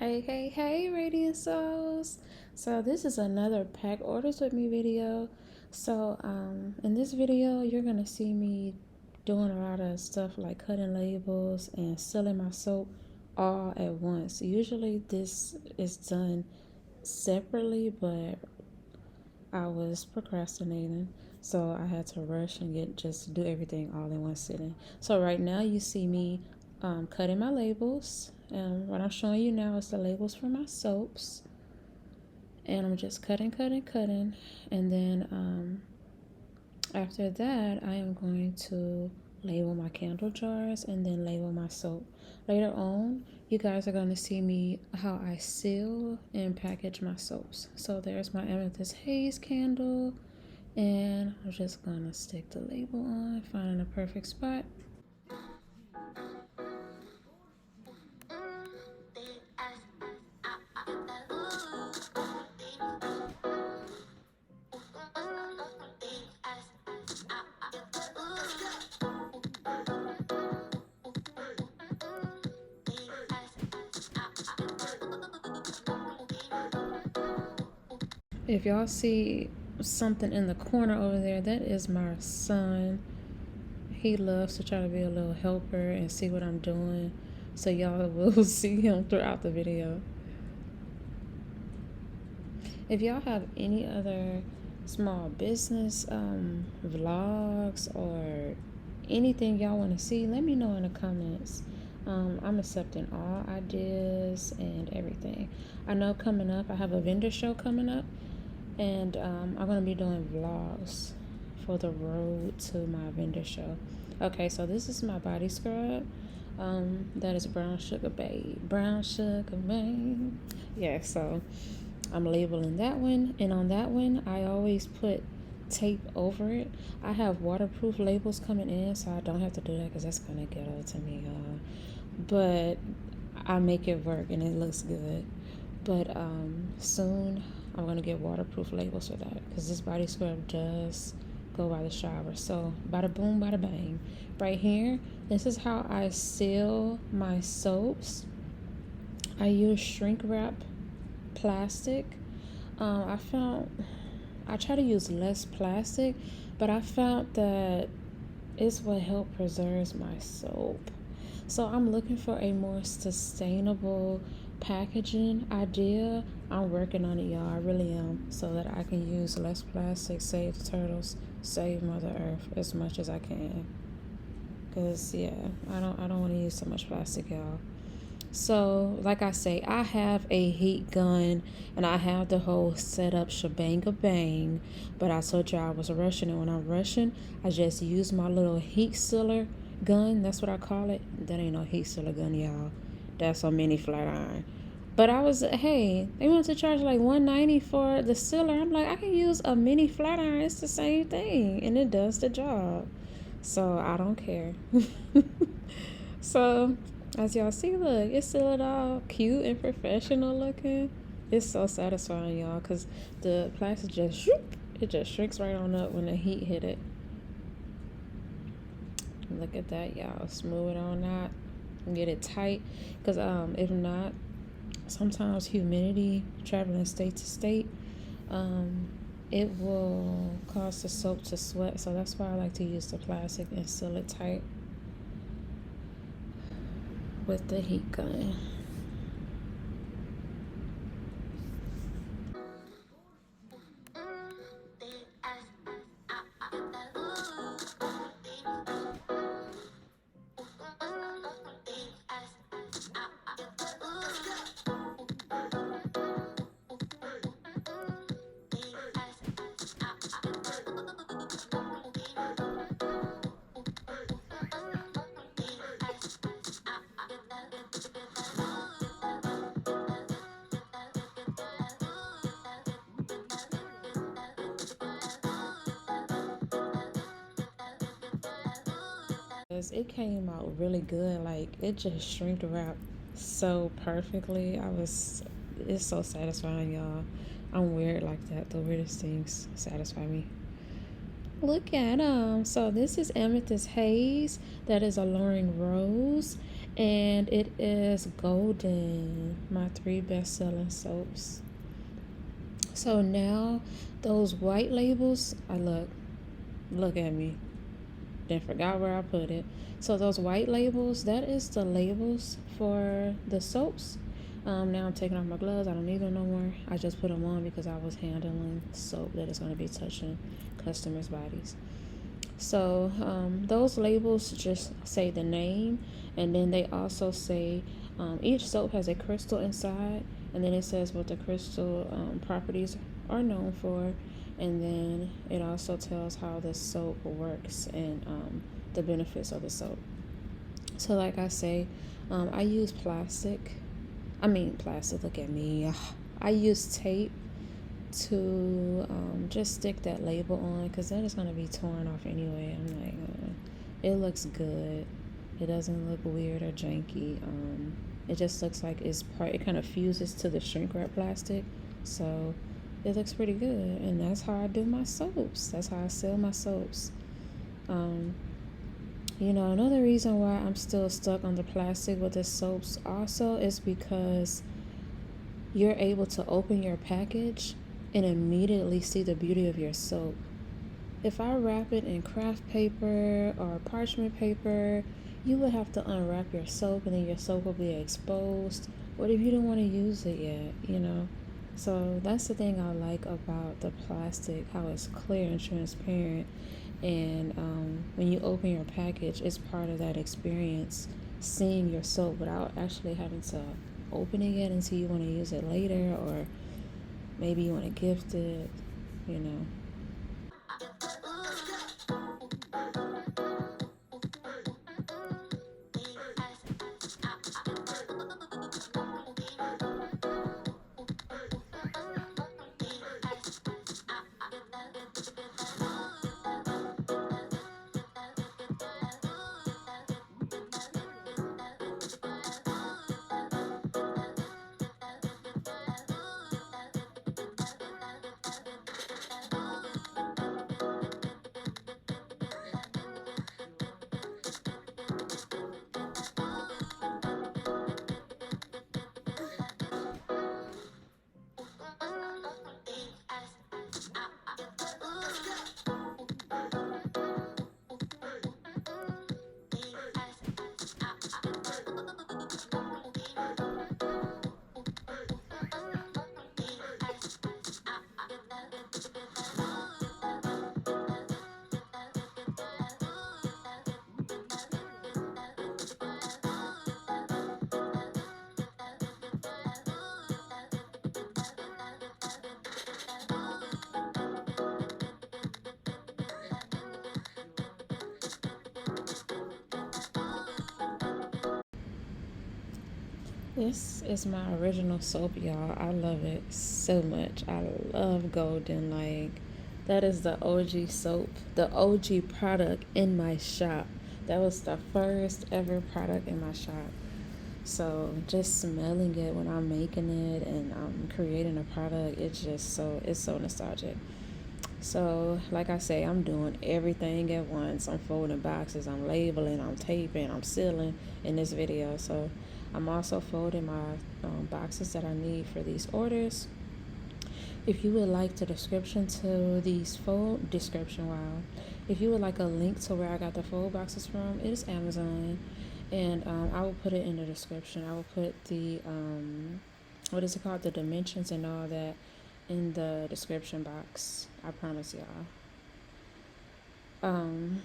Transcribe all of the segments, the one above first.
Hey, Radiant Souls. So this is another pack orders with me video. In this video, you're gonna see me doing a lot of stuff like cutting labels and selling my soap all at once. Usually this is done separately, but I was procrastinating, so I had to rush and just do everything all in one sitting. So right now you see me cutting my labels. And what I'm showing you now is the labels for my soaps. And I'm just cutting. And then after that, I am going to label my candle jars and then label my soap. Later on, you guys are going to see me how I seal and package my soaps. So there's my Amethyst Haze candle. And I'm just going to stick the label on, finding a perfect spot. If y'all see something in the corner over there, that is my son. He loves to try to be a little helper and see what I'm doing. So y'all will see him throughout the video. If y'all have any other small business vlogs or anything y'all want to see, let me know in the comments. I'm accepting all ideas and everything. I know coming up, I have a vendor show coming up, and I'm going to be doing vlogs for the road to my vendor show. Okay, so this is my body scrub. That is Brown Sugar Babe. Yeah, so I'm labeling that one, and on that one I always put tape over it. I have waterproof labels coming in, so I don't have to do that because that's kind of ghetto to me, but I make it work and it looks good. But soon I'm gonna get waterproof labels for that because this body scrub does go by the shower. So bada boom, bada bang. Right here, this is how I seal my soaps. I use shrink wrap plastic. I try to use less plastic, but I found that it's what helped preserves my soap. So I'm looking for a more sustainable packaging idea. I'm working on it, y'all. I really am, so that I can use less plastic, save the turtles, save Mother Earth as much as I can. Cause yeah, I don't want to use so much plastic, y'all. So, like I say, I have a heat gun and I have the whole setup shebang bang. But I told you I was rushing, and when I'm rushing, I just use my little heat sealer gun. That's what I call it. That ain't no heat sealer gun, y'all. That's a mini flat iron. But I was, hey, they wanted to charge like $190 for the sealer. I'm like, I can use a mini flat iron. It's the same thing, and it does the job. So I don't care. So as y'all see, look, it's still all cute and professional looking. It's so satisfying, y'all, because the plastic just it just shrinks right on up when the heat hit it. Look at that, y'all. Smooth it on out and get it tight, because if not, sometimes humidity traveling state to state, it will cause the soap to sweat. So that's why I like to use the plastic and seal it tight with the heat gun. It came out really good. Like, it just shrink wrapped so perfectly. It's so satisfying, y'all. I'm weird like that. The weirdest things satisfy me. Look at them. So this is Amethyst Haze. That is Alluring Rose. And it is Golden, my 3 best-selling soaps. So now those white labels, look at me. Then forgot where I put it. So those white labels, that is the labels for the soaps. Now I'm taking off my gloves. I don't need them no more. I just put them on because I was handling soap that is going to be touching customers' bodies. So those labels just say the name, and then they also say each soap has a crystal inside, and then it says what the crystal properties are known for, and then it also tells how the soap works and the benefits of the soap. So, like I say, I use plastic. Look at me. I use tape to just stick that label on because then it's going to be torn off anyway. I'm like, it looks good. It doesn't look weird or janky. It just looks like it kind of fuses to the shrink wrap plastic. So it looks pretty good. And that's how I do my soaps. That's how I sell my soaps. Another reason why I'm still stuck on the plastic with the soaps also is because you're able to open your package and immediately see the beauty of your soap. If I wrap it in craft paper or parchment paper, you would have to unwrap your soap and then your soap will be exposed. What if you don't want to use it yet? So that's the thing I like about the plastic, how it's clear and transparent. And when you open your package, it's part of that experience, seeing your soap without actually having to open it yet until you want to use it later, or maybe you want to gift it, you know. This is my original soap, y'all. I love it so much. I love Golden. Like, that is the OG soap, the OG product in my shop. That was the first ever product in my shop. So just smelling it when I'm making it and I'm creating a product, it's so nostalgic. So, like I say, I'm doing everything at once. I'm folding boxes, I'm labeling, I'm taping, I'm sealing in this video. So, I'm also folding my boxes that I need for these orders. If you would like the description to these fold description, wow. If you would like a link to where I got the fold boxes from, it is Amazon, and I will put it in the description. I will put the what is it called, the dimensions and all that in the description box. I promise y'all. Um,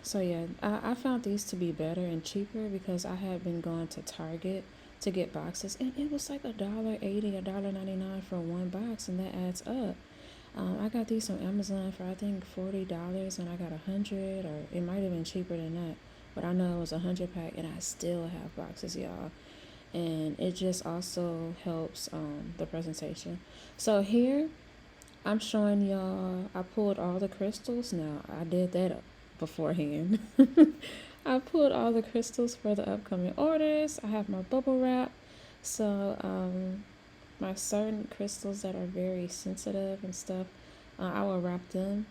so yeah, I found these to be better and cheaper because I had been going to Target to get boxes, and it was like $1.80, $1.99 for one box, and that adds up. I got these on Amazon for I think $40, and I got 100, or it might have been cheaper than that. But I know it was 100 pack, and I still have boxes, y'all. And it just also helps the presentation. So here I'm showing y'all, I pulled all the crystals. Now, I did that beforehand. I pulled all the crystals for the upcoming orders. I have my bubble wrap. So, my certain crystals that are very sensitive and stuff, I will wrap them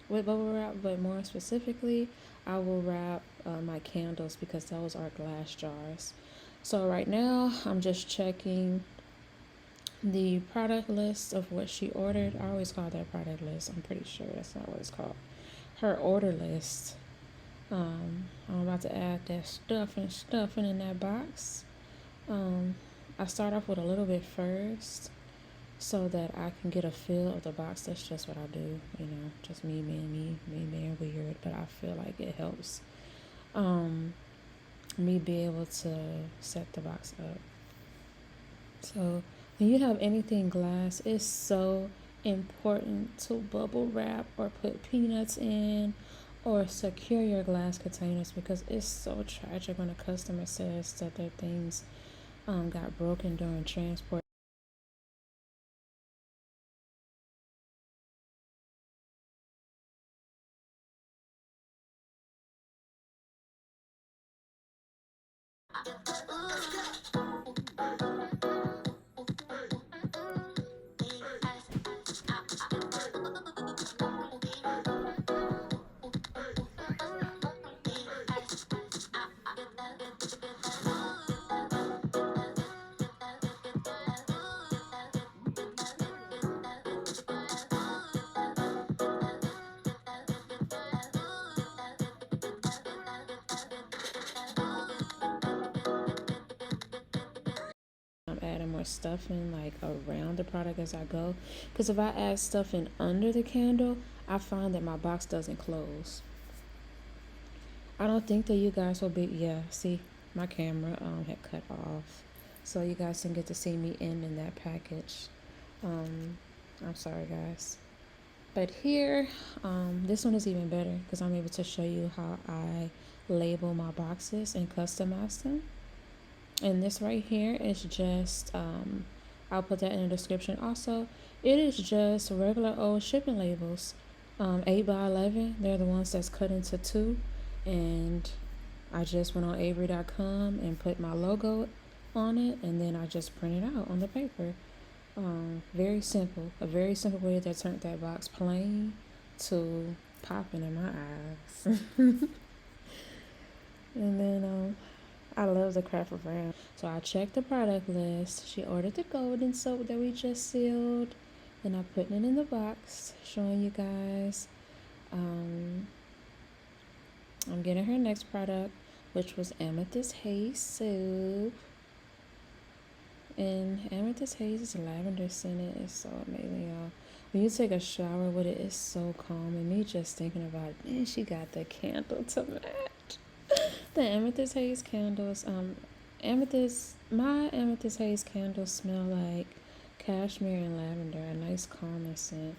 with bubble wrap, but more specifically, I will wrap my candles because those are glass jars. So right now, I'm just checking the product list of what she ordered. I always call that product list. I'm pretty sure that's not what it's called. Her order list. I'm about to add that stuffing in that box. I start off with a little bit first so that I can get a feel of the box. That's just what I do, just me being weird, but I feel like it helps me be able to set the box up. So when you have anything glass, it's so important to bubble wrap or put peanuts in or secure your glass containers, because it's so tragic when a customer says that their things got broken during transport. I'm adding more stuffing like around the product as I go, because if I add stuffing under the candle, I find that my box doesn't close. I don't think that you guys will be, yeah, see, my camera had cut off, so you guys didn't get to see me in that package. I'm sorry guys. But here, this one is even better because I'm able to show you how I label my boxes and customize them. And this right here is just, I'll put that in the description also. It is just regular old shipping labels, 8x11. They're the ones that's cut into two. And I just went on Avery.com and put my logo on it, and then I just print it out on the paper. Very simple. A very simple way that turned that box plain to popping in my eyes. And then I love the craft of round. So I checked the product list. She ordered the golden soap that we just sealed. Then I put it in the box, showing you guys. I'm getting her next product, which was Amethyst Haze Soap. And Amethyst Haze is lavender scented. It's so amazing, y'all. When you take a shower with it, it's so calm. And me just thinking about it, man, she got the candle to match. The Amethyst Haze candles. My Amethyst Haze candles smell like cashmere and lavender, a nice calming scent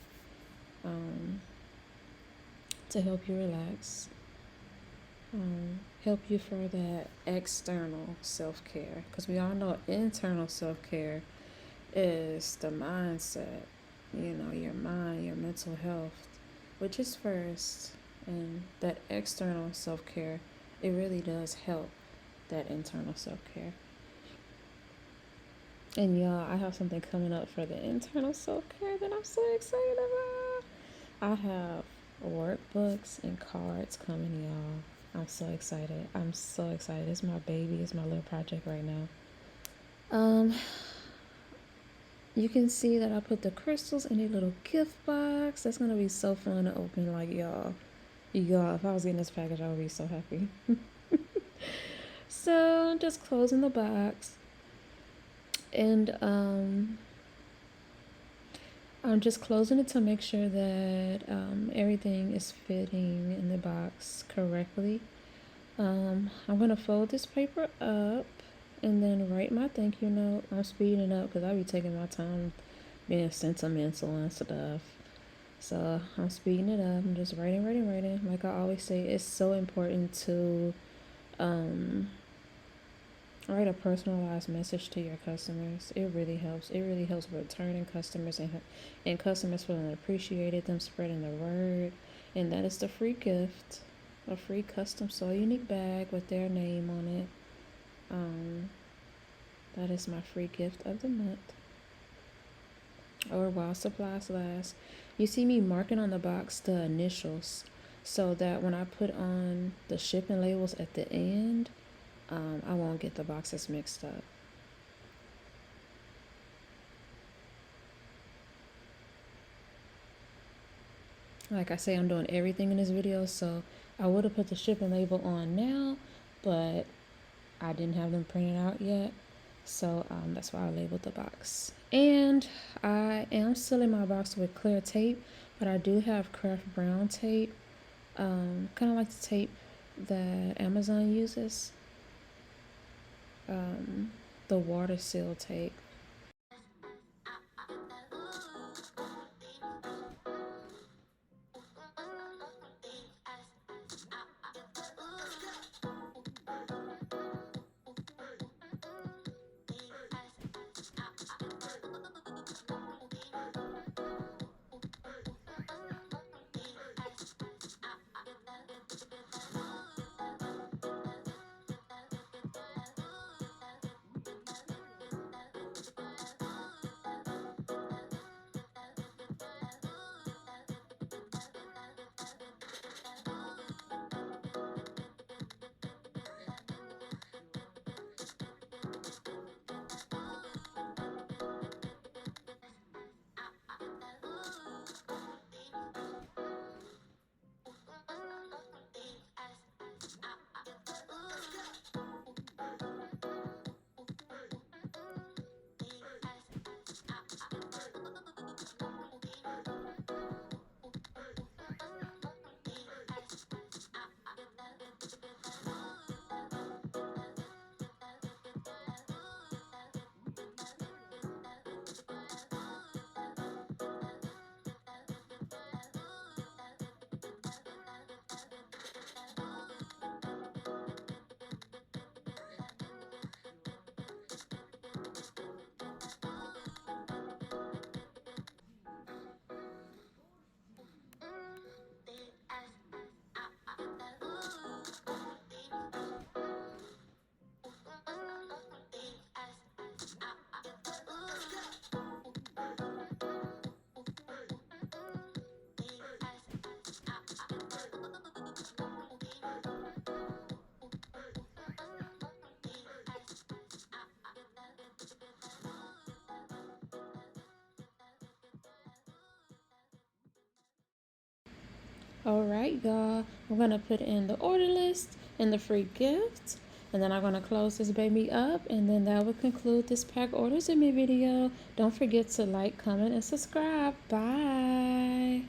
to help you relax. Help you for that external self-care, because we all know internal self-care is the mindset, your mind, your mental health, which is first. And that external self-care, it really does help that internal self-care. And y'all, I have something coming up for the internal self-care that I'm so excited about. I have workbooks and cards coming, y'all. I'm so excited. I'm so excited. It's my baby. It's my little project right now. You can see that I put the crystals in a little gift box. That's gonna be so fun to open. Like, y'all, if I was getting this package, I would be so happy. So just closing the box, and I'm just closing it to make sure that everything is fitting in the box correctly. I'm gonna fold this paper up and then write my thank you note. I'm speeding it up because I be taking my time being sentimental and stuff. So I'm speeding it up. I'm just writing. Like I always say, it's so important to write a personalized message to your customers. It really helps. It really helps returning customers and customers feeling appreciated, them spreading the word. And that is the free gift, a free custom sew unique bag with their name on it. That is my free gift of the month, or while supplies last. you see me marking on the box the initials so that when I put on the shipping labels at the end, I won't get the boxes mixed up. Like I say, I'm doing everything in this video, so I would have put the shipping label on now, but I didn't have them printed out yet. So that's why I labeled the box. And I am sealing my box with clear tape, but I do have craft brown tape, kind of like the tape that Amazon uses, the water seal tape. All right, y'all. I'm gonna put in the order list and the free gift, and then I'm gonna close this baby up, and then that will conclude this pack orders in me video. Don't forget to like, comment, and subscribe. Bye.